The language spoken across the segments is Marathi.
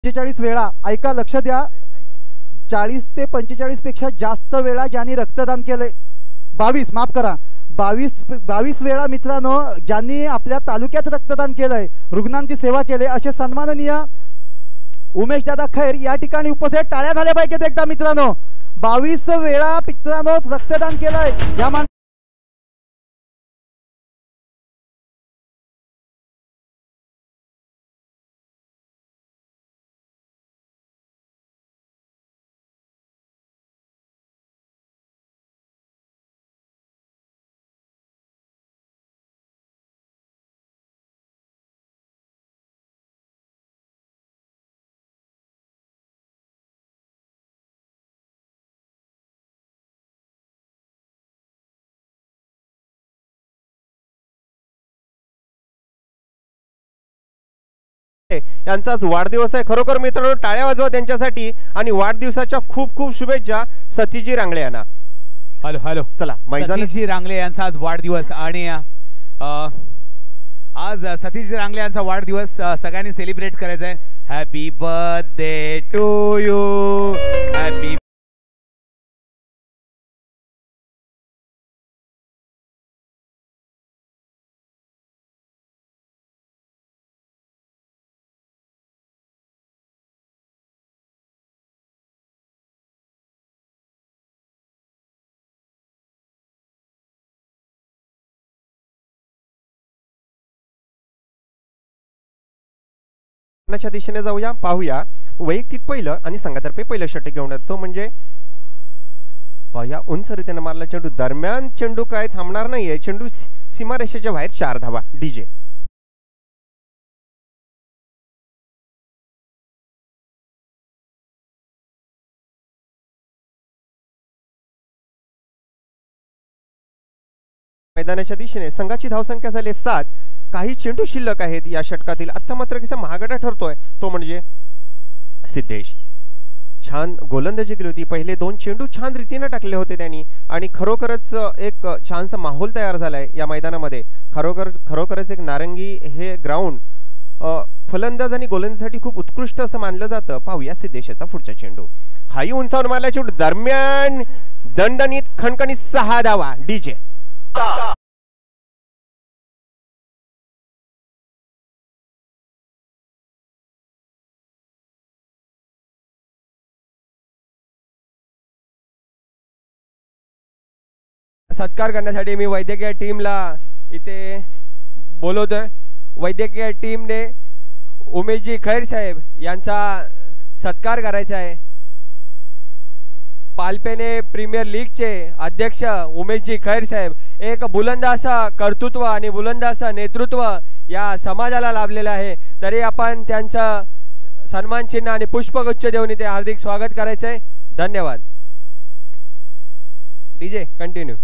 45 वेळा, ऐका लक्ष द्या, 40 ते 45 पेक्षा जास्त वेळा ज्यांनी रक्तदान केले, 22 माफ करा, 22 वेळा मित्रांनो ज्यांनी आपल्या तालुक्यात रक्तदान केलंय, रुग्णांची सेवा केली, असे सन्माननीय उमेश दादा खैर या ठिकाणी उपस्थित, टाळ्या झाल्या पाहिजेत एकदा मित्रांनो। 22 वेळा मित्रांनो रक्तदान केलंय या यांचाच वाढदिवस आहे। खरोखर मित्रांनो टाळ्या वाजवा त्यांच्यासाठी आणि वाढदिवसाच्या खूप खूप शुभेच्छा सतीजी रांगळे यांना। हॅलो हॅलो चला सतीजी रांगळे यांचा आज वाढदिवस आणि आज सतीश रांगले यांचा वाढदिवस सगळ्यांनी सेलिब्रेट करायचा आहे। Happy birthday to you, happy च्या दिशेने जाऊया, पाहूया वैयक्तिक पहिलं आणि संघातर्फे पहिलं षटक घेऊन येतो म्हणजे पाहूया उंच रीतीने मारला चेंडू, दरम्यान चेंडू काय थांबणार नाहीये, चेंडू सीमारेषेच्या बाहेर 4 धावा। डीजे मैदानाच्या दिशेने संघाची धावसंख्या झाली 7, काही चेंडू शिल्लक आहेत या षटकातील। आता मात्र कसा महागडा ठरतोय तो म्हणजे सिद्धेश, छान गोलंदाजी केली होती, पहिले 2 चेंडू छान रीतीने टाकले होते त्यांनी आणि खरोखरच एक छानसा माहोल तयार झालाय या मैदानामध्ये। खरोखरच एक नारंगी हे ग्राउंड फलंदाज आणि गोलंदाजीसाठी खूप उत्कृष्ट असं मानलं जातं। पाहूया सिद्धेशचा पुढचा चेंडू, हाही उंचावून मारला चेंडू, दरम्यान दणदणीत खणखणीत 6 धावा। डीजे सत्कार करण्यासाठी मी वैद्यकीय टीमला इथे बोलवतोय। वैद्यकीय टीमने उमेशजी खैर साहेब यांचा सत्कार करायचा आहे। पालपेने प्रीमियर लीगचे अध्यक्ष उमेशजी खैर साहेब एक बुलंद असं कर्तृत्व आणि बुलंद असं नेतृत्व या समाजाला लाभलेलं आहे, तरी आपण त्यांचं सन्मान चिन्ह आणि पुष्पगुच्छ देऊन इथे हार्दिक स्वागत करायचं आहे। धन्यवाद। DJ continue.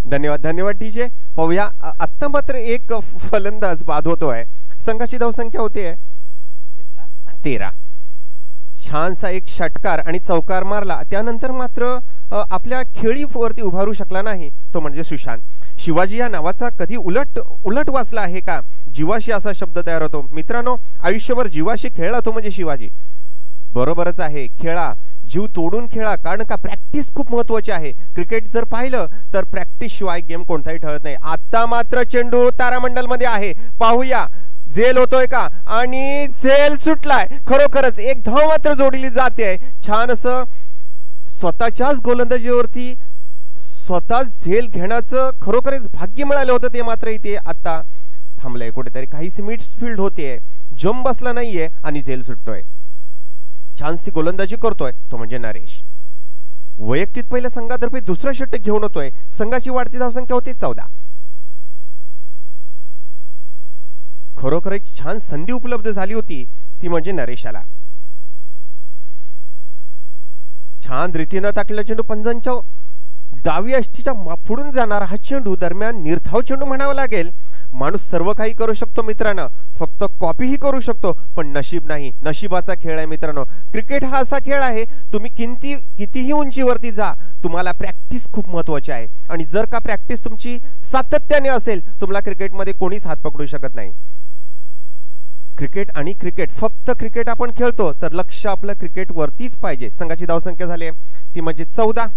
धन्यवाद धन्यवाद डीजे। पाहूया आत्ता मात्र एक फलंदाज बाद होतोय, संघाची धावसंख्या होते 13, छानसा एक षटकार आणि चौकार मारला, त्यानंतर मात्र आपल्या खेळीवरती उभारू शकला नाही तो म्हणजे सुशांत। शिवाजी या नावाचा कधी उलट वाचला आहे का? जीवाशी असा शब्द तयार होतो मित्रांनो, आयुष्यभर जीवाशी खेळला तो म्हणजे शिवाजी। बरोबरच आहे, खेळा, जीव तोडून खेळा, कारण का प्रॅक्टिस खूप महत्त्वाची आहे। क्रिकेट जर पाहिलं तर प्रॅक्टिस शिवाय गेम कोणताही ठरत नाही। आता मात्र चेंडू तारामंडल मध्ये आहे, पाहूया झेल होतोय का आणि झेल सुटलाय। खरोखरच एक धाव मात्र जोडली जाते, छान असं स्वतःच्याच गोलंदाजीवरती स्वतः झेल घेण्याचं खरोखरच भाग्य मिळालं होतं, ते मात्र इथे आता थांबलंय कुठेतरी, काहीशी मिडफील्ड होते, जम बसला नाहीये आणि झेल सुटतोय। छानशी गोलंदाजी करतोय तो म्हणजे नरेश। वैयक्तिक पहिल्या संघातर्फे दुसरा षटक घेऊन होतोय, संघाची वाढती धावसंख्या होती 14। खरोखर एक छान संधी उपलब्ध झाली होती ती म्हणजे नरेशाला। छान रीतीनं टाकलेला चेंडू पंजांच्या डावी अष्टीच्या पुढून जाणारा हा चेंडू दरम्यान निर्धाव चेंडू म्हणावा लागेल. माणूस सर्व काही करू शकतो मित्रांनो, फक्त कॉपीही करू शकतो, पण नशीब नाही. नशिबाचा खेळ आहे मित्रांनो. क्रिकेट हा असा खेळ आहे, तुम्ही कितीही उंचीवरती जा, तुम्हाला प्रॅक्टिस खूप महत्वाची आहे. आणि जर का प्रॅक्टिस तुमची सातत्याने असेल, तुम्हाला क्रिकेटमध्ये कोणीच हात पकडू शकत नाही. क्रिकेट आणि क्रिकेट, फक्त क्रिकेट आपण खेळतो तर लक्ष आपलं क्रिकेट वरतीच पाहिजे. संघाची धावसंख्या झाली ती म्हणजे 14.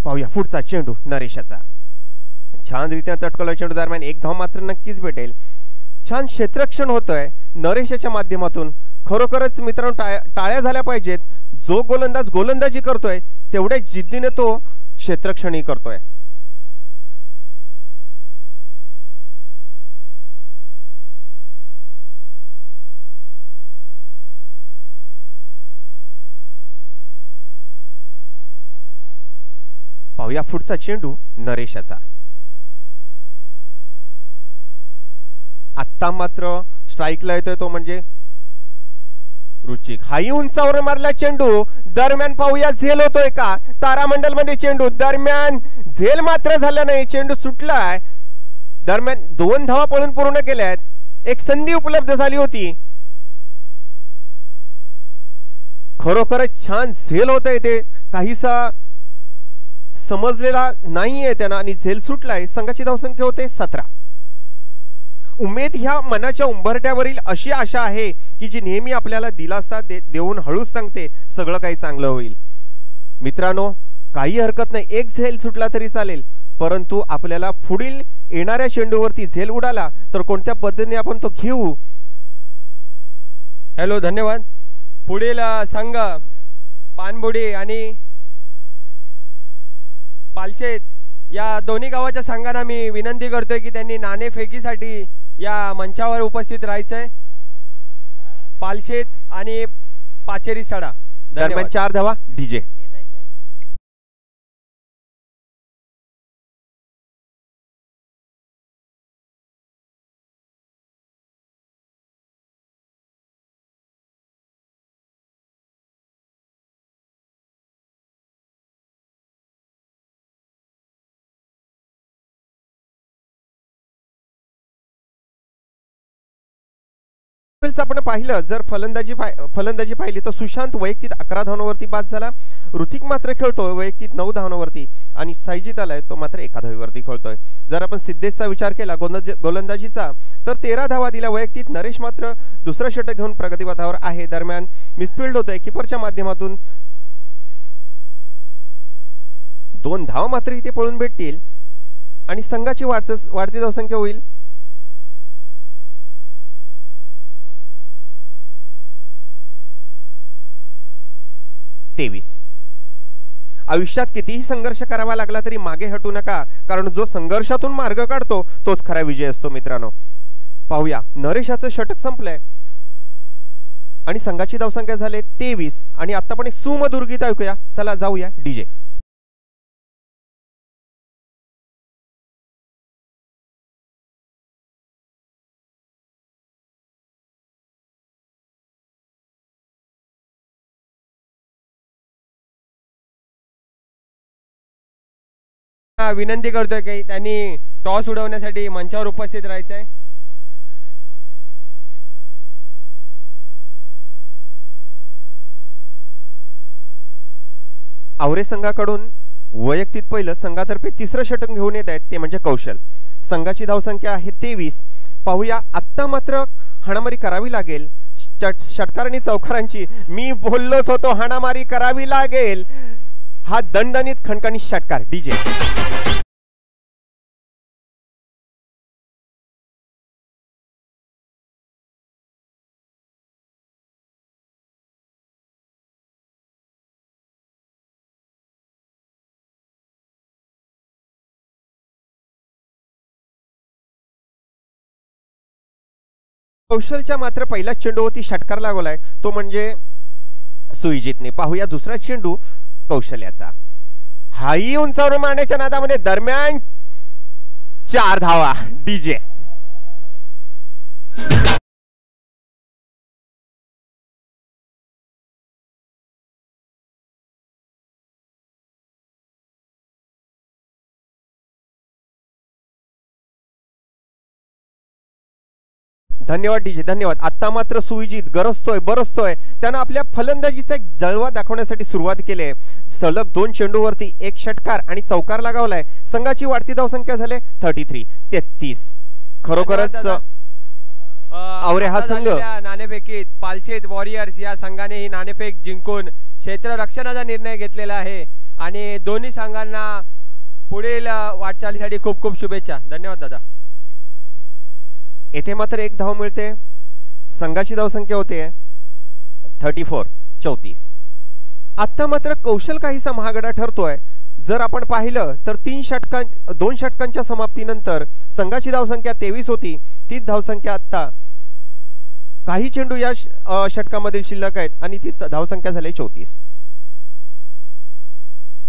पाहूया पुढचा चेंडू नरेशाचा. छान रीत्या तटकवला चेंडू, दरम्यान एक धाव मात्र नक्कीच भेटेल. छान क्षेत्ररक्षण होतंय नरेशाच्या माध्यमातून. खरोखरच मित्रांनो टाळ्या झाल्या पाहिजेत. जो गोलंदाज गोलंदाजी करतोय तेवढ्या जिद्दीने तो क्षेत्ररक्षणही करतोय. पाहूया पुढचा चेंडू नरेशाचा. आत्ता मात्र स्ट्राईकला येतोय तो म्हणजे रुचिक. हाही उंचावर मारला चेंडू, दरम्यान पाहूया झेल होतोय का. तारामंडल मध्ये चेंडू, दरम्यान झेल मात्र झाला नाही, चेंडू सुटलाय. दरम्यान 2 धावा पळून पूर्ण केल्यात. एक संधी उपलब्ध झाली होती. खरोखरच छान झेल होतंय, ते काहीसा समजलेला नाहीये त्यांना आणि झेल सुटलाय. संघाची धावसंख्या होते 17. उमेद ह्या मनाच्या उंबरठ्यावरील अशी आशा आहे की जी नेहमी आपल्याला दिलासा देऊन हळूच सांगते सगळं काही चांगलं होईल. मित्रांनो, काही हरकत नाही, एक झेल सुटला तरी चालेल, परंतु आपल्याला पुढील येणाऱ्या चेंडूवरती झेल उडाला तर कोणत्या पद्धतीने आपण तो घेऊ. हॅलो, धन्यवाद. पुढील संघ पानबुडी आणि पालशेत या दोन्ही गावाच्या संघांना मी विनंती करतोय की त्यांनी नाणेफेकीसाठी या मंचावर उपस्थित राहायचंय. पालशेत आणि पाचेरी सडा. दरम्यान 4 धावा डीजे. आपण पाहिलं, जर फलंदाजी पाहिली तर सुशांत वैयक्तिक 11 धावांवरती बाद झाला. ऋतिक मात्र खेळतोय वैयक्तिक 9 धावांवरती आणि सायजित आलाय तो मात्र 1 धावीवरती खेळतोय. जर आपण सिद्धेशचा विचार केला गोलंदाजीचा तर 13 धावा दिल्या वैयक्तिक. नरेश मात्र दुसरं षटक घेऊन प्रगतीपथावर आहे. दरम्यान मिसफिल्ड होतोय कीपरच्या माध्यमातून. 2 धावा मात्र इथे पळून भेटतील आणि संघाची वाढती धावसंख्या होईल 23. आयुष्यात कितीही संघर्ष करावा लागला तरी मागे हटू नका, कारण जो संघर्षातून मार्ग काढतो तोच खरा विजय असतो मित्रांनो. पाहूया, नरेशाचं षटक संपलंय आणि संघाची धावसंख्या झाली 23 आणि आता पण एक सुमधुर गीत ऐकूया. चला जाऊया डीजे. विनंती करतोय की त्यांनी टॉस उडवण्यासाठी मंचावर उपस्थित राहायचंय. आवरे संघाकडून वैयक्तिक पहिलं संघातर्फे तिसरं षटक घेऊन येत आहेत ते म्हणजे कौशल. संघाची धावसंख्या आहे 23. पाहूया, आत्ता मात्र हाणामारी करावी लागेल षटकार आणि चौकारांची. मी बोललोच होतो हाणामारी करावी लागेल. हा दणदणीत खणखणीत षटकार डीजे. कौशलच्या मात्र पहिला चेंडूवरती षटकार लागलाय तो म्हणजे सुईजितने. पाहूया दुसरा चेंडू कौशल्याचा. हाही उंचावर मारण्याच्या नादामध्ये दरम्यान 4 धावा डीजे. धन्यवाद डीजे, धन्यवाद. आता मात्र सुविजित गरजतोय बरसतोय, त्यानं आपल्या फलंदाजीचा एक जळवा दाखवण्यासाठी सुरुवात केली आहे. सलग 2 चेंडूवरती एक षटकार आणि चौकार लगावलाय. संघाची वाढती धावसंख्या झाले 33. खरोखरच आवरे हा संघ नाणेफेकीत पालशेत वॉरियर्स या संघाने ही नाणेफेक जिंकून क्षेत्ररक्षणाचा निर्णय घेतलेला आहे आणि दोन्ही संघांना पुढील वाटचालीसाठी खूप खूप शुभेच्छा. धन्यवाद दादा. येथे मात्र एक धाव मिळते. संघाची धावसंख्या होते 34. आता मात्र कौशल काहीसा महागडा ठरतोय. जर आपण पाहिलं तर 2 षटकांच्या समाप्तीनंतर संघाची धावसंख्या 23 होती. तीच धावसंख्या आता काही चेंडू या षटकामधील शिल्लक आहेत आणि ती धावसंख्या झाली 34.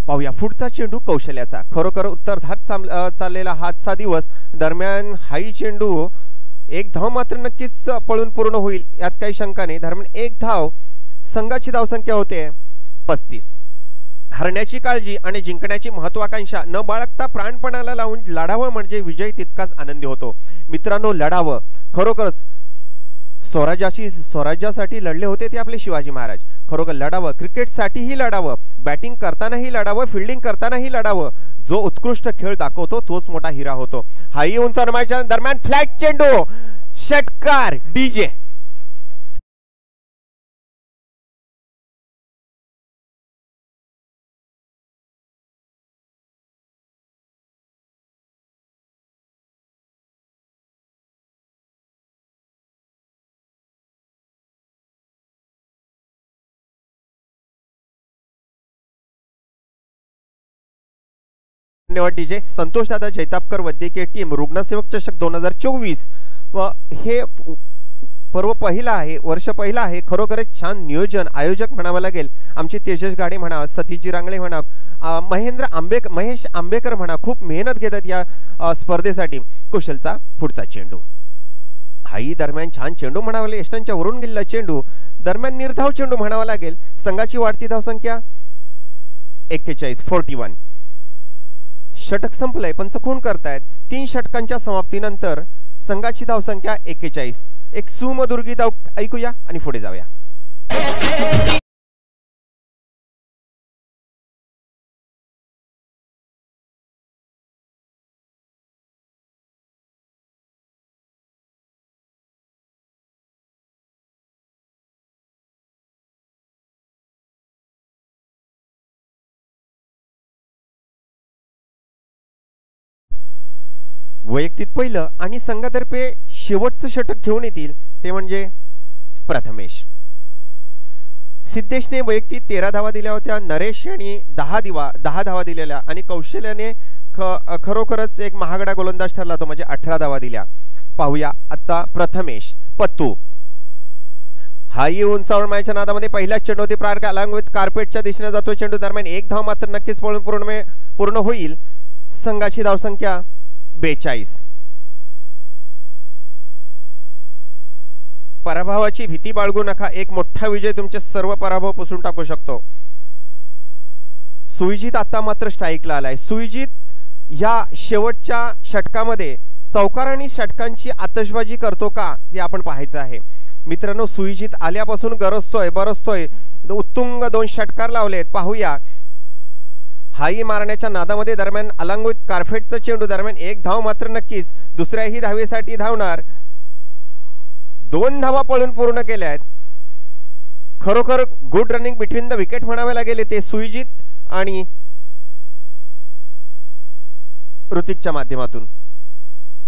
पाहूया पुढचा चेंडू कौशल्याचा. खरोखर उत्तरार्धात चाललेला हातचा दिवस दरम्यान हाही चेंडू एक धाव मात्र नक्कीच पळून पूर्ण होईल यात काही शंका नाही. दरम्यान एक धाव. संघाची धावसंख्या होते 35. हरण्याची काळजी आणि जिंकण्याची महत्वाकांक्षा न बाळगता प्राणपणाला लावून लढावं म्हणजे विजय तितकाच आनंदी होतो. मित्रांनो, लढावं. खरोखरच स्वराज्यासाठी लढले होते ते आपले शिवाजी महाराज. खरोखर लढावं, क्रिकेटसाठीही लढावं, बॅटिंग करतानाही लढावं, फिल्डिंग करतानाही लढावं. जो उत्कृष्ट खेळ दाखवतो तोच मोठा हिरा होतो. हाही उंच रमायच्या दरम्यान फ्लॅट चेंडू, षटकार डीजे. धन्यवाद डीजे. संतोष दादा जैतापकर वैद्यकीय टीम रुग्णसेवक चषक 2024 व हे पर्व पहिला आहे, वर्ष पहिला आहे. खरोखरच छान नियोजन, आयोजक म्हणावं लागेल. आमचे तेजस गाडे म्हणा, सतीजी रांगळे म्हणा, महेश आंबेकर म्हणा, खूप मेहनत घेतात या स्पर्धेसाठी. कुशलचा पुढचा चेंडू. हाही दरम्यान छान चेंडू म्हणावा लागेल. यष्टांच्या वरून गेलेला चेंडू दरम्यान निर्धाव चेंडू म्हणावा लागेल. संघाची वाढती धावसंख्या 41. षटक संपलंय, पंच खून करतायत. 3 षटकांच्या समाप्तीनंतर संघाची धावसंख्या 41. एक सुमधुर गीत ऐकूया आणि पुढे जाऊया. वैयक्तिक पहिलं आणि संघातर्फे शेवटचं षटक घेऊन येतील ते म्हणजे प्रथमेश. सिद्धेशने वैयक्तिक 13 धावा दिल्या होत्या. नरेश यांनी 10 धावा दिलेल्या आणि कौशल्याने खरोखरच एक महागडा गोलंदाज ठरला तो म्हणजे 18 धावा दिल्या. पाहूया आता प्रथमेश पत्तू. हाही उंचावून मायच्या नादामध्ये पहिल्याच चेंडू प्रार अलॉंग विथ कार्पेटच्या दिशेने जातो. चेंडू दरम्यान एक धाव मात्र नक्कीच पळून पूर्ण होईल. संघाची धावसंख्या 42. पराभवाची भीती बाळगू नका. एक मोठा विजय तुमचे सर्व पराभव पुसून टाकू शकतो. सुविजित आता मात्र स्ट्राईकला आलाय. सुविजित या शेवटच्या षटकामध्ये चौकार आणि षटकांची आतषबाजी करतो का ते आपण पाहायचं आहे. मित्रांनो, सुविजित आल्यापासून गरजतोय बरसतोय. उत्तुंग 2 षटकार लावलेत. पाहूया. हाई मारण्याच्या नादामध्ये दरम्यान अलॉंग विथ कार्पेटचा चेंडू दरम्यान एक धाव मात्र नक्कीच. दुसऱ्याही धावेसाठी धावणार. 2 धावा पळून पूर्ण केल्या आहेत. खरोखर good running between the wicket म्हणावे लागेल ते सुविजित आणि ऋतिकच्या माध्यमातून.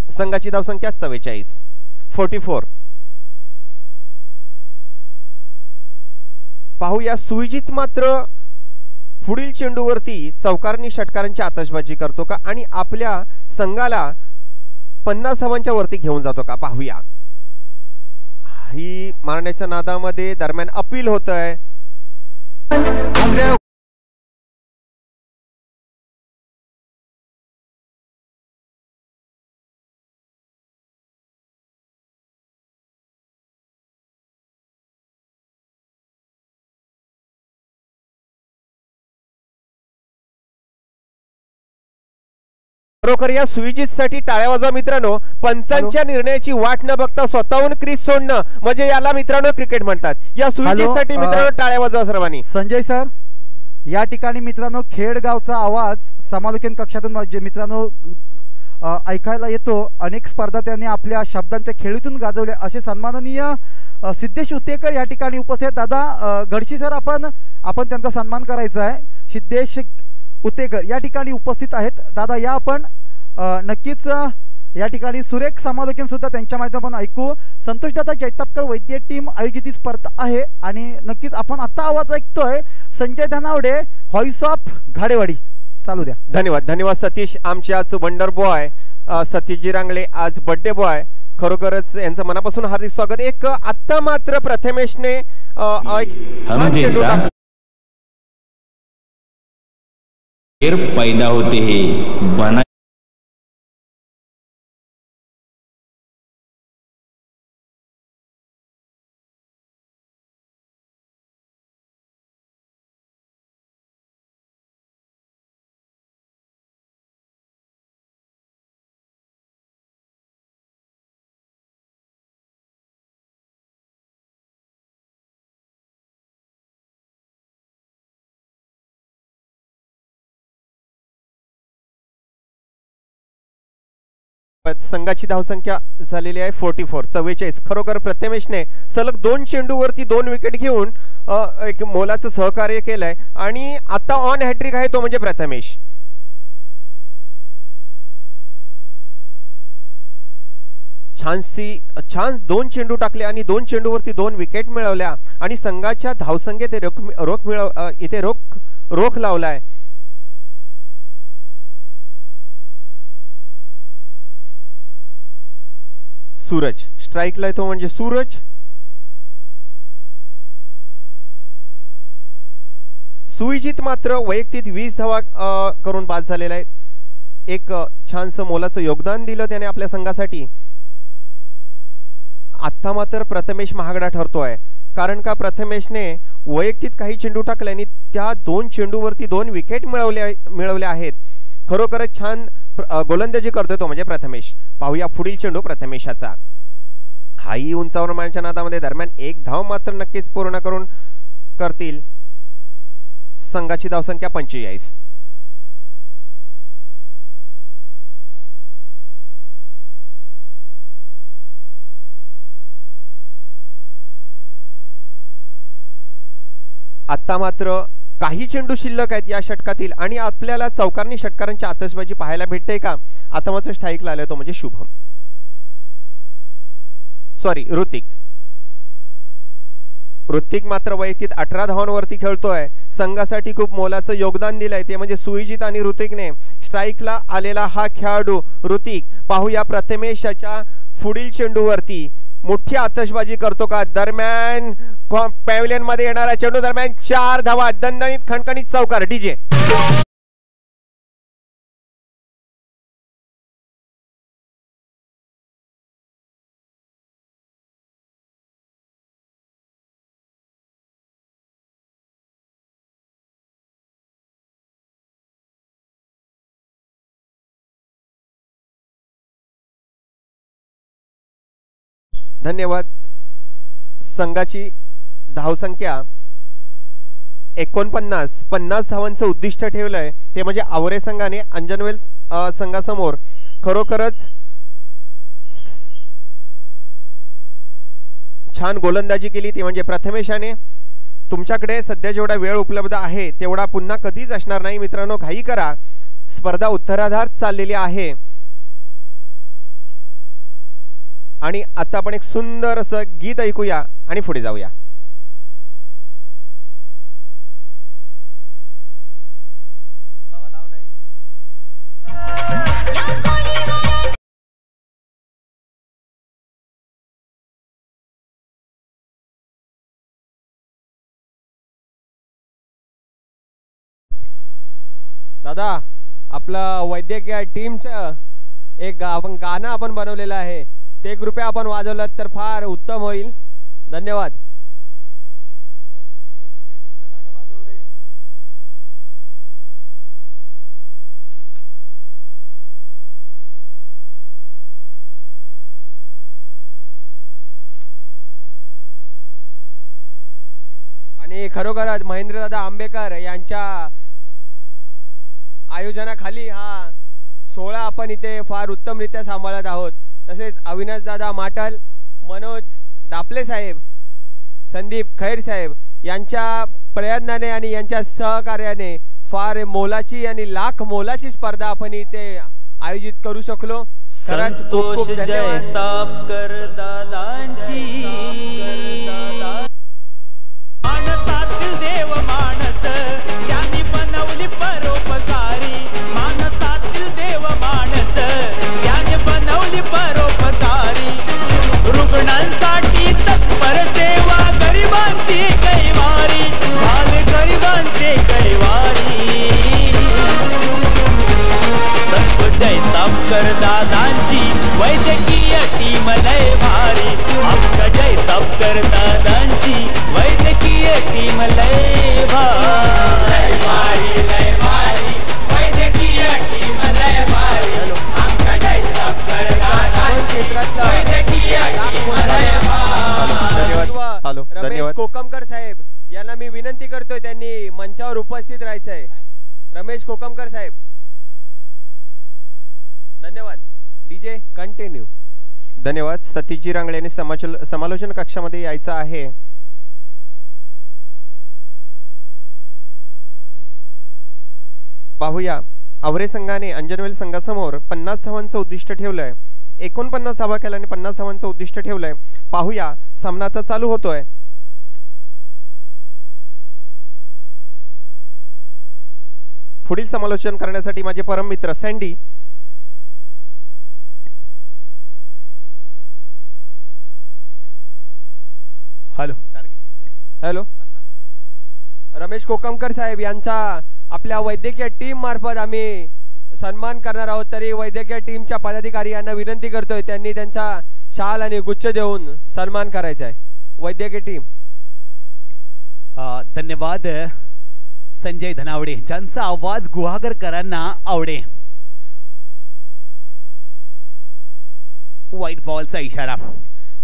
संघाची धावसंख्या 44. पाहूया. सुविजित मात्र पुढील चेंडूवरती चौकारणी षटकारांची आतषबाजी करतो का आणि आपल्या संघाला 50 धावांच्या वरती घेऊन जातो का पाहूया. ही मारण्याच्या नादामध्ये दरम्यान अपील होतंय. खरोखर या सुविजितसाठी टाळ्या वाजवा मित्रांनो. पंचांच्या निर्णयाची वाट न बघता स्वतःहून क्रीज सोडणं म्हणजे याला मित्रांनो क्रिकेट म्हणतात. या सुविजितसाठी मित्रांनो टाळ्या वाजवा सर्वांनी. संजय सर, या ठिकाणी मित्रांनो खेडगावचा आवाज समालोचन कक्षातून मित्रांनो ऐकायला येतो. अनेक स्पर्धा त्यांनी आपल्या शब्दांच्या खेळीतून गाजवल्या. असे सन्माननीय सिद्धेश उतेकर या ठिकाणी उपस्थित. दादा गडशी सर, आपण त्यांचा सन्मान करायचा आहे. सिद्धेश उतेकर या ठिकाणी उपस्थित आहेत. दादा या आपण नक्कीच या ठिकाणी सुरेख समालोचन सुद्धा त्यांच्या माध्यमातून ऐकू. संतोष दादा जैतापकर वैद्य टीम आयोजित ही स्पर्धा आहे आणि नक्कीच आपण आता आवाज ऐकतोय संजय धनावडे, व्हॉइस ऑफ घाडेवाडी. चालू द्या. धन्यवाद सतीश. आमचे आज वंडर बॉय सतीशजी रांगळे आज बर्थडे बॉय. खरोखरच यांचं मनापासून हार्दिक स्वागत. एक आत्ता मात्र प्रथमेशने पैदा होते हैं बना संघाची धावसंख्या झालेली आहे 44. खरोखर प्रथमेशने सलग 2 चेंडूवरती 2 विकेट घेऊन एक मोलाचं सहकार्य केलंय आणि आता ऑन हॅट्रिक आहे तो म्हणजे प्रथमेश. छान 2 चेंडू टाकले आणि 2 चेंडूवरती 2 विकेट मिळवल्या आणि संघाच्या धावसंख्येत इथे रोख लावलाय. सूरज स्ट्राइकला येतो म्हणजे सूरज. सुविजित मात्र वैयक्तिक 20 धावा करून बाद झालेला आहे. एक छानसं मोलाचं योगदान दिलं त्याने आपल्या संघासाठी. आता मात्र प्रथमेश महागडा ठरतोय कारण का प्रथमेशने वैयक्तिक काही चेंडू टाकले आणि त्या 2 चेंडूवरती 2 विकेट मिळवल्या आहेत. खरोखरच छान गोलंदाजी करतोय तो म्हणजे प्रथमेश. पाहूया पुढील चेंडू प्रथमेशाचा. हाही उंचावर मारण्याच्या नादामध्ये दरम्यान 1 धाव मात्र नक्कीच पूर्ण करतील. संघाची धावसंख्या 45. आता मात्र काही चेंडू शिल्लक आहेत या षटकातील आणि आपल्याला चौकारणी षटकारांची आतषबाजी पाहायला भेटते का. आता मात्र स्ट्राईकला आलाय तो म्हणजे शुभम ऋतिक मात्र वैयक्तिक 18 धावांवरती खेळतोय. संघासाठी खूप मोलाचं योगदान दिलंय ते म्हणजे सुविजित आणि ऋतिकने. स्ट्राईकला आलेला हा खेळाडू ऋतिक. पाहूया प्रथमेशाच्या पुढील चेंडूवरती मोठी आतषबाजी करतो का. दरम्यान पॅव्हलियन मध्ये येणारा चेंडू दरम्यान 4 धावा. दणदणीत खणखणीत चौकार. डीजे धन्यवाद. संघाची धावसंख्या 49 धावांचं उद्दिष्ट ठेवलंय ते म्हणजे आवरे संघाने अंजनवेल संघासमोर. खरोखरच छान गोलंदाजी केली ते म्हणजे प्रथमेशाने. तुमच्याकडे सध्या जेवढा वेळ उपलब्ध आहे तेवढा पुन्हा कधीच असणार नाही मित्रांनो. घाई करा. स्पर्धा उत्तरार्धात चाललेली आहे आणि आता आपण एक सुंदर असं गीत ऐकूया आणि पुढे जाऊया. दादा आपलं वैद्यकीय टीमचं एक आपण गाणं आपण बनवलेलं आहे ते कृपया आपण वाजवलं तर फार उत्तम होईल. धन्यवाद. आणि खरोखरच महेंद्रदादा आंबेकर यांच्या आयोजनाखाली हा सोहळा आपण इथे फार उत्तमरित्या सांभाळत आहोत. तसेच अविनाश दादा माटल, मनोज दापले साहेब, संदीप खैर साहेब यांच्या प्रयत्नाने आणि यांच्या सहकार्याने फार मोलाची आणि लाख मोलाची स्पर्धा आपण इथे आयोजित करू शकलो. खरंच खूप खूप धन्यवाद. मानसातील देव मानस त्यांनी बनवली परोपकारी. मानसातील देव मानस त्यांनी बनवली परोपकारी. रुग्णांसाठी तत्पर सेवा, गरिबांची कैवारी झाले गरिबांचे कैवारी. जयतापकर दादांची वैद्यकीय टीम लय भारी. आमच्या जयतापकर दादांची वैद्यकीय टीम लय भारी. लय भारी वैद्यकीय टीम लय भारी. आमच्या जयतापकर दादांची वैद्यकीय टीम लय धन्यवाद. हॅलो, रमेश धन्यवाद. कोकमकर साहेब यांना मी विनंती करतोय, त्यांनी मंचावर उपस्थित राहायचं आहे. रमेश कोकमकर साहेब, धन्यवाद. DJ continue. धन्यवाद. सतीशजी रांगळे यांनी समालोचन कक्षामध्ये यायचं आहे. पाहूया, आवरे संघाने अंजनवेल संघासमोर 50 धावांचं उद्दिष्ट ठेवलंय. 49 धावा केल्याने 50 धावांचं उद्दिष्ट ठेवलंय. पाहूया, सामना आता चालू होतोय. पुढील समालोचन करण्यासाठी माझे परम मित्र सँडी. हॅलो हॅलो, रमेश कोकमकर साहेब यांचा आपल्या वैद्यकीय टीम मार्फत आम्ही सन्मान करणार आहोत. तरी वैद्यकीय टीमच्या पदाधिकारी यांना विनंती करतोय, त्यांनी त्यांचा शाल आणि गुच्छ देऊन सन्मान करायचा आहे. वैद्यकीय टीम. धन्यवाद. संजय धनावडे ज्यांचा आवाज गुहागरकरांना आवडे. व्हाईट बॉलचा इशारा.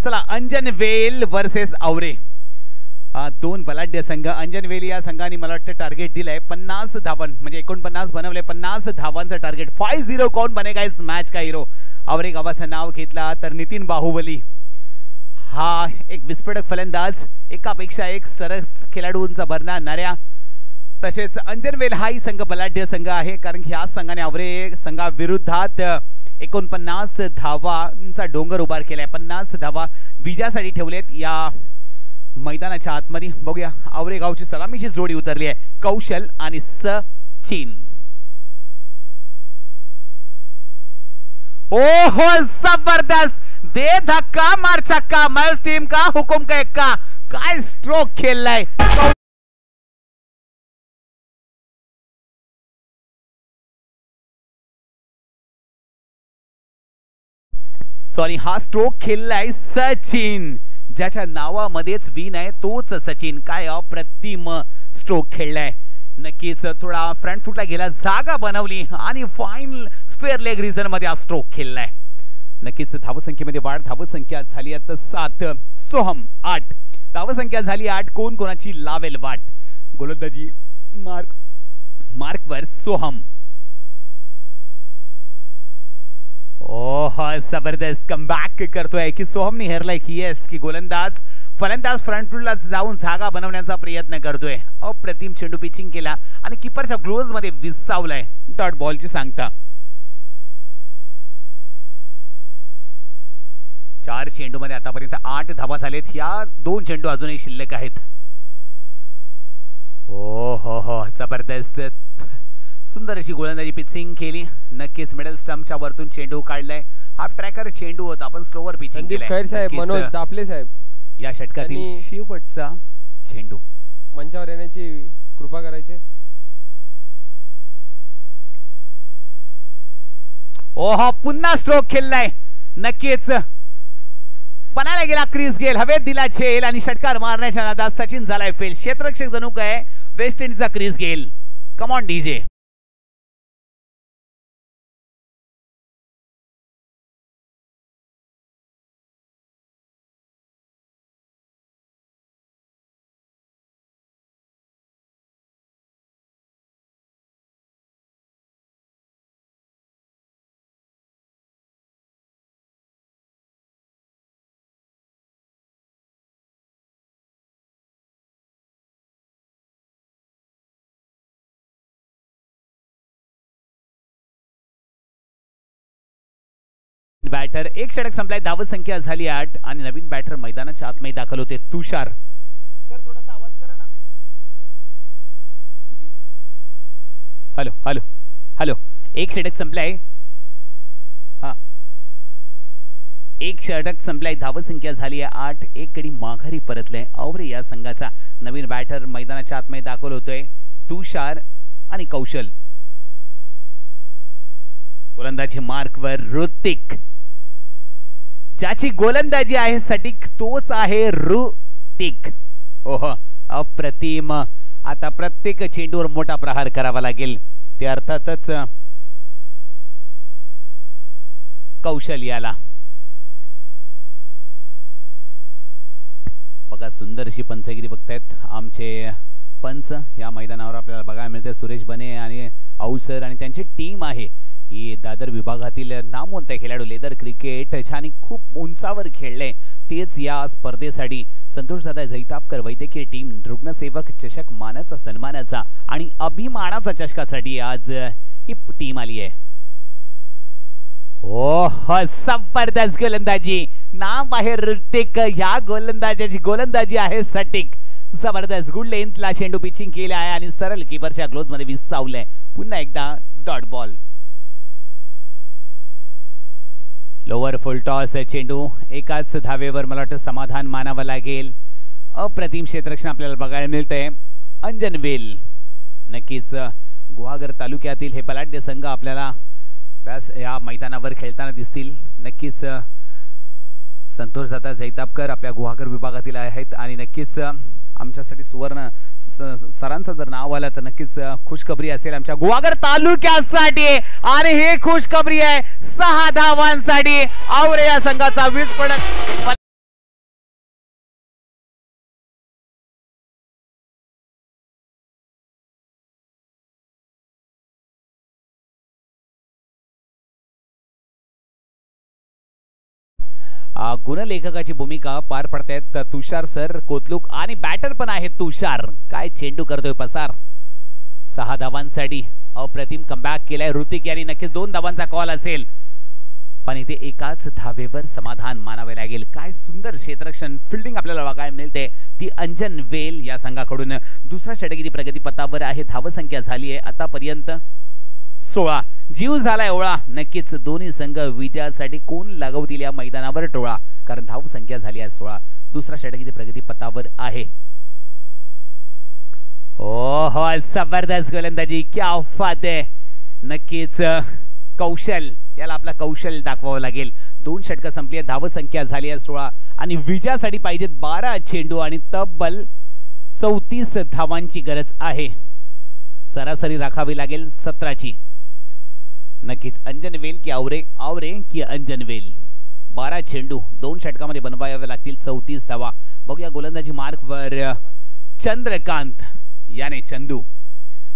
चला, अंजनवेल वर्सेस आवरे. दोन बलाढ्य संघ. अंजनवेल या संघाने मला वाटतं टार्गेट दिलंय 50 धावां, म्हणजे 49 बनवले. 50 धावांचं टार्गेट. 5-0 कौन बनेगा इस मॅच का हिरो. आवरे गावाचं नाव घेतला तर नितीन बाहुबली हा एक विस्फोटक फलंदाज, एकापेक्षा एक सरस खेळाडूंचा भरणा नाऱ्या. तसेच अंजनवेल हाही संघ बलाढ्य संघ आहे, कारण ह्या संघाने आवरे संघाविरुद्धात 49 धावांचा डोंगर उभार केलाय. 50 धावा विजयासाठी ठेवलेत या मैदानाच्या आतमध्ये. बघूया, आवरे गावची सलामीची जोडी उतरली आहे, कौशल आणि सचिन. ओहो, जबरदस्त. दे धक्का मार छक्का. मल्स टीम का हुकुम का एक्का. काय स्ट्रोक खेळलाय. सॉरी, हा स्ट्रोक खेळलाय सचिन, ज्याच्या नावामध्येच विन आहे तोच सचिन. काय अप्रतिम स्ट्रोक खेळलाय. नक्कीच थोडा फ्रंट फुटला गेला, जागा बनवली आणि फाइनल स्क्वेअर लेग रिझन मध्ये हा स्ट्रोक खेळलाय. नक्कीच धावसंख्येमध्ये वाढ. धावसंख्या झाली आता 7. सोहम 8. धावसंख्या झाली 8. कोण कोणाची लावेल वाट. गोलंदाजी मार्कवर सोहम. ओह, जबरदस्त कमबॅक करतोय की सोहमने हेरलाय की येस की फलंदाज फ्रंट फुटला जाऊन जागा बनवण्याचा प्रयत्न करतोय. अप्रतिम चेंडू पिचिंग केला आणि किपरच्या ग्लोव्ज मध्ये विसावलाय. डॉट बॉलची सांगता. 4 चेंडू मध्ये आतापर्यंत 8 धावा झालेत. या 2 चेंडू अजूनही शिल्लक आहेत. ओ हो, जबरदस्त सुंदर अशी गोलंदाजी पिचिंग केली. नक्कीच मिडल स्टंपच्या वरतून चेंडू काढलाय. हाफ ट्रॅकर चेंडू होता, आपण स्लोवर पिचिंग केलंय. खैर साहेब, मनोज दापले साहेब या षटकातील शेवटचा चेंडू. मंचावर येण्याची कृपा करायची. ओहो, पुन्हा स्ट्रोक खेळलाय. नक्कीच बनायला गेला क्रिस गेल, हवेत दिला झेल आणि षटकार मारण्याच्या नादात सचिन झालाय फेल. क्षेत्ररक्षक जणू काय वेस्ट इंडिजचा Chris Gayle. Come on DJ. Batter. एक षटक संपलाय, धाव संख्या झाली 8 आणि नवीन बॅटर मैदानाच्या आतमध्ये दाखल होते तुषार. सर थोडासा आवाज करा ना. Hello hello hello. एक षटक संपलाय. हा, एक षटक संपलाय, धाव संख्या झाली आहे 8. एक गडी माघारी परतले आवरे या संघाचा. नवीन बॅटर मैदानाच्या आतमध्ये दाखल होतोय तुषार आणि कौशल. गोलंदाजी मार्कवर ऋतिक. ज्याची गोलंदाजी आहे सटीक तोच आहे ऋतिक. ओह, अप्रतिम. आता प्रत्येक चेंडूवर मोठा प्रहार करावा लागेल. ते अर्थातच कौशल याला. बघा सुंदरशी पंचगिरी बघतायत आमचे पंच. या मैदानावर आपल्याला बघायला मिळते सुरेश बने आणि अवसर आणि त्यांची टीम आहे. ही दादर विभागातील नामवंत खेळाडू. लेदर क्रिकेट छान खूप उंचावर खेळले. तेच या स्पर्धेसाठी संतोषदादा जैतापकर वैद्यकीय टीम रुग्णसेवक चषक मानाचा सन्मानाचा आणि अभिमानाचा चषकासाठी आज ही टीम आली आहे. ओह, जबरदस्त गोलंदाजी. नाम आहे ऋतिक. ह्या गोलंदाजाची गोलंदाजी आहे सटीक. जबरदस्त गुड लेंथला चेंडू पिचिंग केला आहे आणि सरळ कीपरच्या ग्लोव्ह मध्ये विसावलंय. पुन्हा एकदा डॉट बॉल. लोअर फुल टॉस चेंडू एकाच धावेवर मला वाटतं समाधान मानावं लागेल. अप्रतिम क्षेत्ररक्षण आपल्याला बघायला मिळतंय. अंजन वेल. नक्कीच गुहागर तालुक्यातील हे बलाढ्य संघ आपल्याला या मैदानावर खेळताना दिसतील. नक्कीच संतोषदादा जैतापकर आपल्या गुहागर विभागातील आहेत आणि नक्कीच आमच्यासाठी सुवर्ण सरांचं जर नाव आलं तर नक्कीच खुशखबरी असेल आमच्या गुहागर तालुक्यासाठी. आणि हे खुशखबरी आहे 6 धावांसाठी आवरे या संघाचा विस्फोटक. गुणलेखकाची भूमिका पार पडतायत तुषार सर कोतलुक आणि बॅटर पण आहे तुषार. काय चेंडू करतोय पसार. 6 धावांसाठी अप्रतिम कमबॅक केलाय ऋतिक यांनी. नक्कीच 2 धावांचा कॉल असेल पण इथे एकाच धावेवर समाधान मानावे लागेल. काय सुंदर क्षेत्ररक्षण फिल्डिंग आपल्याला बघायला मिळते ती अंजन वेल या संघाकडून. दुसरा षटक प्रगती पथावर आहे. धावसंख्या झाली आहे आतापर्यंत 16. जीव झालाय ओळा. नक्कीच दोन्ही संघ विजयासाठी कोण लागवतील या मैदानावर टोळा, कारण धाव संख्या झाली आहे 16. दुसरा षटक प्रगती पथावर आहे. ओह, जबरदस्त गोलंदाजी. क्या बात आहे. नक्कीच कौशल याला आपला कौशल दाखवावं लागेल. 2 षटकं संपली आहेत. धाव संख्या झाली आहे 16 आणि विजयासाठी पाहिजेत 12 चेंडू आणि तब्बल 34 धावांची गरज आहे. सरासरी राखावी लागेल 17ची. नक्कीच अंजन वेल की आवरे, आवरे की अंजन वेल. 12 चेंडू 2 षटकामध्ये बनवावे लागतील 34 धावा. बघूया गोलंदाजी मार्कवर चंद्रकांत याने चंदू.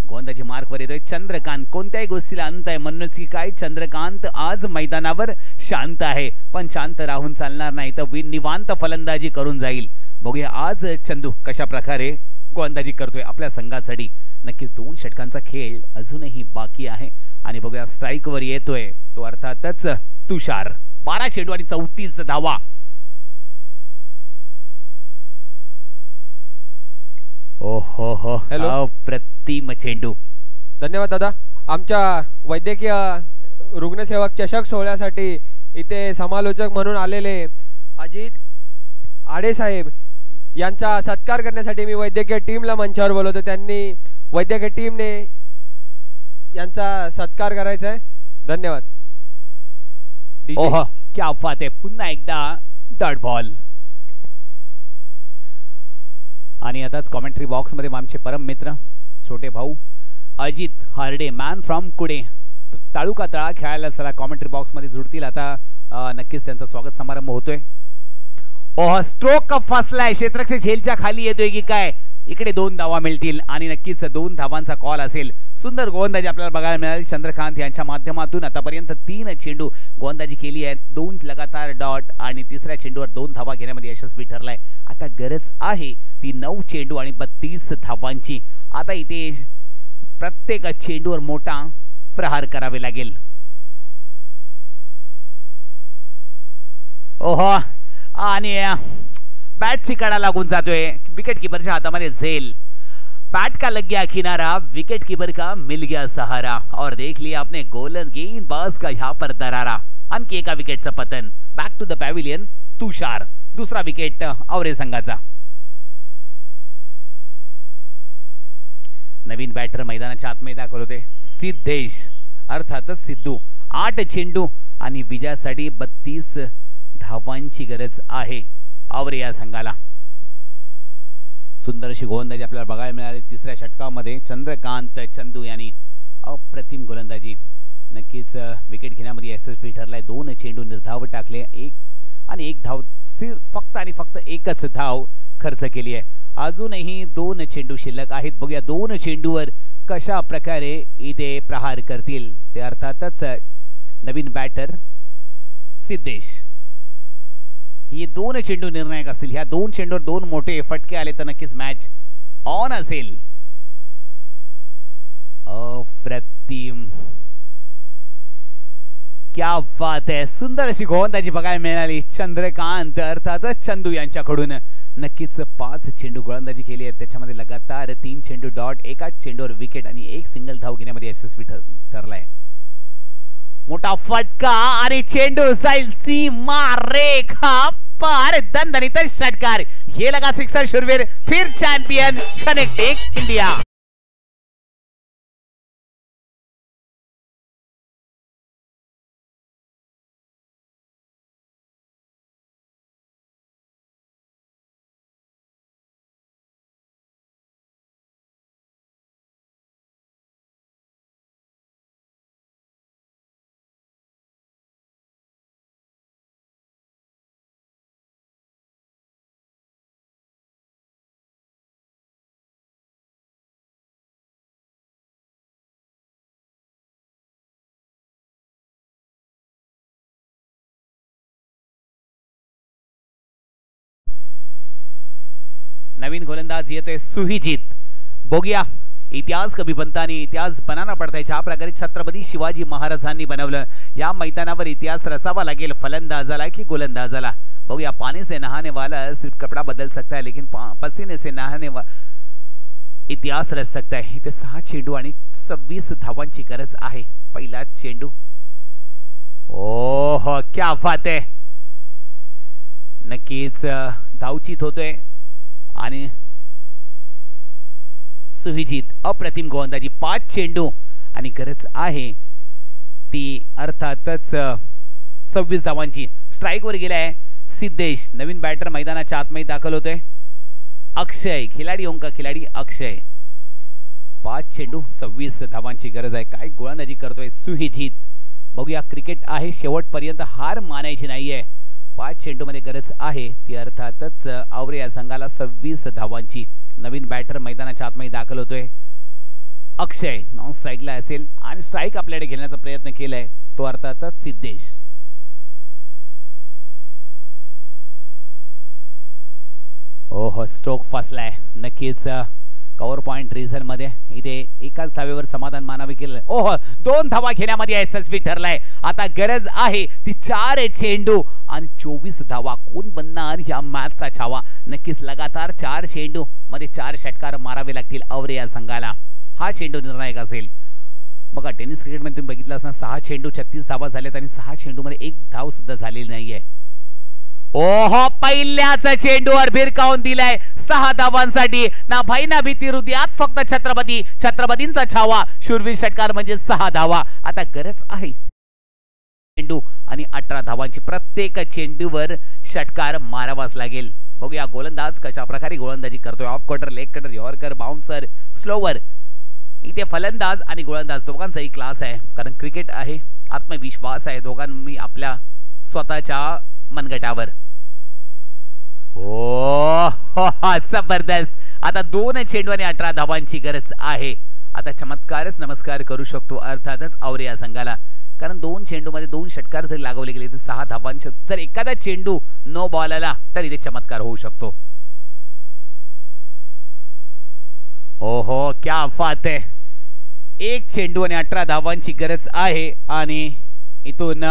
गोलंदाजी मार्कवर येतोय चंद्रकांत. कोणत्याही गोष्टीला अंत आहे म्हणूनच की काय चंद्रकांत आज मैदानावर शांत आहे पण शांत राहून चालणार नाही तर निवांत फलंदाजी करून जाईल. बघूया आज चंदू कशा प्रकारे गोलंदाजी करतोय आपल्या संघासाठी. नक्कीच 2 षटकांचा खेळ अजूनही बाकी आहे आणि बघूया स्ट्राइक वर येतोय तो अर्थातच तुषार. 12 चेंडू आणि 34 धावा. ओहो हो, अप्रतिम चेंडू. धन्यवाद दादा. आमच्या वैद्यकीय रुग्णसेवक चषक सोहळ्यासाठी इथे समालोचक म्हणून आलेले अजित आडे साहेब यांचा सत्कार करण्यासाठी मी वैद्यकीय टीमला मंचावर बोलवतो. त्यांनी वैद्यकीय टीमने यांचा सत्कार करायचा आहे. धन्यवाद. ओह, क्या बात आहे. पुन्हा एकदा डॉट बॉल. आणि आताच कॉमेंट्री बॉक्स मध्ये आमचे परम मित्र छोटे भाऊ अजित हार्डे मॅन फ्रॉम कुडे तालुका तळा खेळायला चला कॉमेंट्री बॉक्स मध्ये जुळतील आता. नक्कीच त्यांचा स्वागत समारंभ होतोय. ओह, स्ट्रोक फसलाय. क्षेत्ररक्षक झेलच्या खाली येतोय की काय. इकडे 2 धावा मिळतील आणि नक्कीच 2 धावांचा कॉल असेल. सुंदर गोलंदाजी आपल्याला बघायला मिळाली चंद्रकांत यांच्या माध्यमातून. आतापर्यंत 3 चेंडू गोलंदाजी केली आहे. 2 लगातार डॉट आणि तिसऱ्या चेंडूवर 2 धावा घेण्यामध्ये यशस्वी ठरलाय. आता गरज आहे ती 9 चेंडू आणि 32 धावांची. आता इथे प्रत्येक चेंडूवर मोठा प्रहार करावे लागेल. ओहो आणि बॅटची कडा लागून जातोय. विकेट कीपरच्या हातामध्ये झेल. बैट का लग गया किनारा, विकेट कीपर का मिल गया सहारा और देख लिया अपने गोलन गेंदबाज का यहाँ पर दरारा. आणखी एका विकेटचं पतन. Back to the pavilion. Tushar दुसरा विकेट आवरे संघाचा. नवीन बॅटर मैदानाच्या आतमध्ये दाखल होते. सिद्धेश अर्थातच सिद्धू. 8 चेंडू आणि विजयासाठी 32 धावांची गरज आहे आवरे या संघाला. सुंदर अशी गोलंदाजी आपल्याला बघायला मिळाली तिसऱ्या षटकामध्ये. चंद्रकांत चंदू यांनी अप्रतिम गोलंदाजी. नक्कीच विकेट घेण्यामध्ये यशस्वी ठरलाय. 2 चेंडू निर्धाव टाकले. एक धाव फक्त आणि फक्त एकच धाव खर्च केली आहे. अजूनही 2 चेंडू शिल्लक आहेत. बघूया 2 चेंडूवर कशा प्रकारे इथे प्रहार करतील ते. अर्थातच नवीन बॅटर सिद्धेश. हे 2 चेंडू निर्णायक असतील. ह्या 2 चेंडूवर 2 मोठे फटके आले तर नक्कीच मॅच ऑन असेल. अप्रतिम, क्या बात आहे. सुंदर अशी गोलंदाजी बघायला मिळाली चंद्रकांत अर्थातच चंदू यांच्याकडून. नक्कीच 5 चेंडू गोलंदाजी केली आहे. त्याच्यामध्ये लगातार 3 चेंडू डॉट, एकाच चेंडूवर विकेट आणि 1 सिंगल धाव घेण्यामध्ये यशस्वी ठरलाय. मोठा फटका आणि चेंडू जाईल सीमा रेखा पार. दणदणीत षटकार. ये लगा सिक्सर. शुरवीर फिर चैंपियन कनेक्टिंग इंडिया. नवीन गोलंदाज येतोय सुहिजीत. बघूया इतिहास कभी बनता नहीं, इतिहास बनाना पड़ता है. ज्या प्रकारे छत्रपती शिवाजी महाराजांनी बनवलं या मैदानावर इतिहास रचावा लागेल फलंदाजाला की गोलंदाजाला. बघूया. पानी से नहाने वाला सिर्फ कपड़ा बदल सकता है लेकिन पसीने से नहाने इतिहास रच सकता है. इथे 6 चेंडू आणि 26 धावांची गरज आहे. पहिला चेंडू. ओह क्या बात आहे. नक्कीच धावचीत होतोय आणि सुहिजीत अप्रतिम गोलंदाजी. 5 चेंडू आणि गरज आहे ती अर्थातच 26 धावांची. स्ट्राईकवर गेलाय सिद्धेश. नवीन बॅटर मैदानाच्या आतमध्ये दाखल होतोय. अक्षय खिलाडीयों का खिलाडी अक्षय. 5 चेंडू 26 धावांची गरज आहे. काय गोलंदाजी करतोय सुहिजीत. बघूया. क्रिकेट आहे, शेवटपर्यंत हार मानायची नाहीये. 5 चेंडूमध्ये गरज आहे ती अर्थातच आवरे या संघाला 26 धावांची. नवीन बॅटर मैदानाच्या आतमध्ये दाखल होतोय अक्षय. नॉन स्ट्राईकला असेल आणि स्ट्राईक आपल्याकडे घेण्याचा प्रयत्न केलाय तो अर्थातच सिद्धेश. ओहो स्ट्रोक फसलाय. नक्कीच कव्हर पॉइंट रिझन मध्ये इथे एकाच धावेवर समाधान मानावे केलं. ओहो 2 धावा घेण्यामध्ये यशस्वी ठरलाय. आता गरज आहे ती 4 चेंडू आणि 24 धावा. कोण बनणार या मॅचचा छावा. नक्कीच लगातार 4 चेंडू मध्ये 4 षटकार मारावे लागतील आवरे या संघाला. हा चेंडू निर्णायक असेल. बघा टेनिस क्रिकेटमध्ये तुम्ही बघितलं असणार 6 चेंडू 36 धावा झाल्यात आणि 6 चेंडू मध्ये 1 धाव सुद्धा झालेली नाहीये. ओहो पहिल्याच चेंडूवर भिरकावून दिलाय 6 धावांसाठी. ना भाई ना भीती हृदयात फक्त छत्रपतींचा छावा. शूरवीर षटकार म्हणजे 6 धावा. आता गरज आहे चेंडू आणि 18 धावांची. प्रत्येक चेंडूवर षटकार मारावाच लागेल. बघूया गोलंदाज कशा प्रकारे गोलंदाजी करतोय. Off cutter, leg cutter, yorker, bouncer, slower. इथे फलंदाज आणि गोलंदाज दोघांचाही क्लास आहे. कारण क्रिकेट आहे, आत्मविश्वास आहे दोघांनी आपल्या स्वतःच्या मनगटावर. हो जबरदस्त. आता 2 चेंडू आणि 18 धावांची गरज आहे. आता चमत्कारच नमस्कार करू शकतो अर्थातच आवरे या संघाला. कारण 2 चेंडू मध्ये 2 षटकार जर लागवले गेले तर 6 धावांचे. जर एखादा चेंडू नो बॉल आला तर इथे चमत्कार होऊ शकतो. ओहो क्या बात आहे. 1 चेंडू आणि 18 धावांची गरज आहे आणि इथून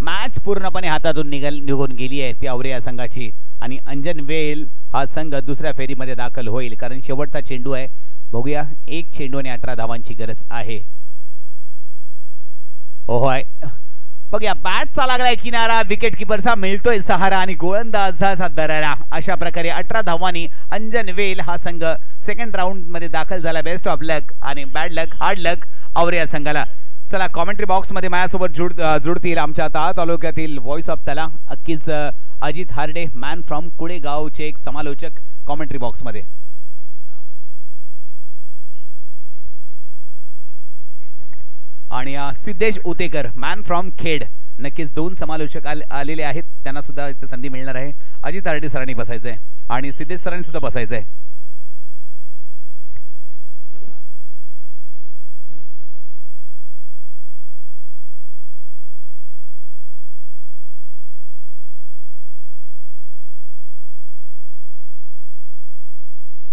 मॅच पूर्णपणे हातातून निघून गेली आहे ती आवरे या संघाची आणि अंजन वेल हा संघ दुसऱ्या फेरीमध्ये दाखल होईल कारण शेवटचा चेंडू आहे. बघूया, एक चेंडू आणि 18 धावांची गरज आहे. होय, बघूया बॅटचा लागलाय किनारा, विकेट किपरचा मिळतोय सहारा आणि गोलंदाजाचा दरारा. अशा प्रकारे 18 धावांनी अंजन वेल हा संघ सेकंड राऊंड मध्ये दाखल झाला. बेस्ट ऑफ लक आणि बॅड लक, हार्ड लक आवरे या संघाला. चला, कॉमेंट्री बॉक्स मध्ये माझ्यासोबत जुडतील आमच्या तालुक्यातील व्हॉइस ऑफ तला अक्कीच अजित हार्डे, मॅन फ्रॉम कुडेगावचे एक समालोचक कॉमेंट्री बॉक्स मध्ये. आणि सिद्धेश उतेकर, मॅन फ्रॉम खेड. नक्कीच 2 समालोचक आलेले आहेत, त्यांना सुद्धा इथे संधी मिळणार आहे. अजित हार्डे सरांनी बसायचंय आणि सिद्धेश सरांनी सुद्धा बसायचंय.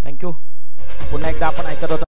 थँक्यू. पुन्हा एकदा आपण ऐकत होतो